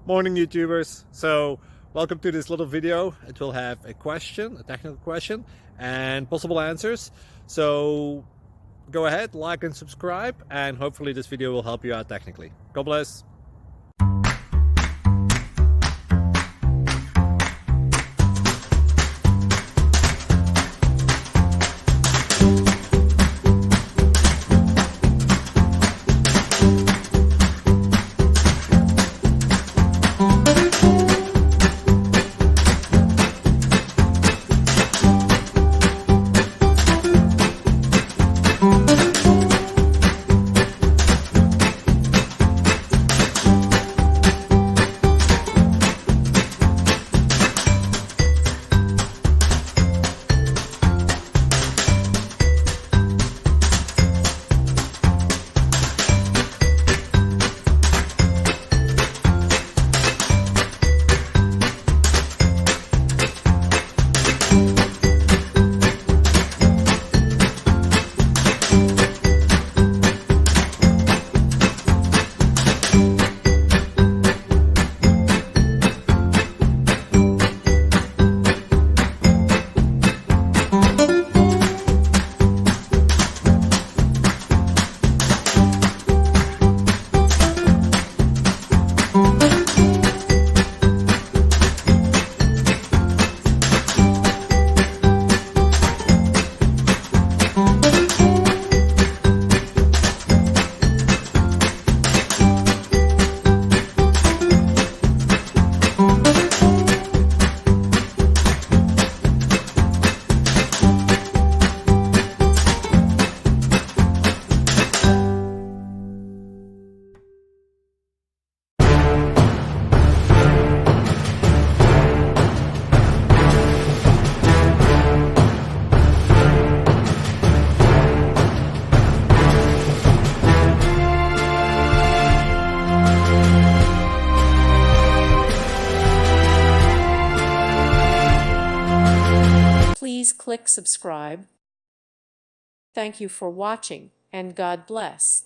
Morning YouTubers. So welcome to this little video. It will have a question, a technical question, and possible answers. So go ahead, like and subscribe, and hopefully this video will help you out technically. God bless. Please click subscribe. Thank you for watching, and God bless.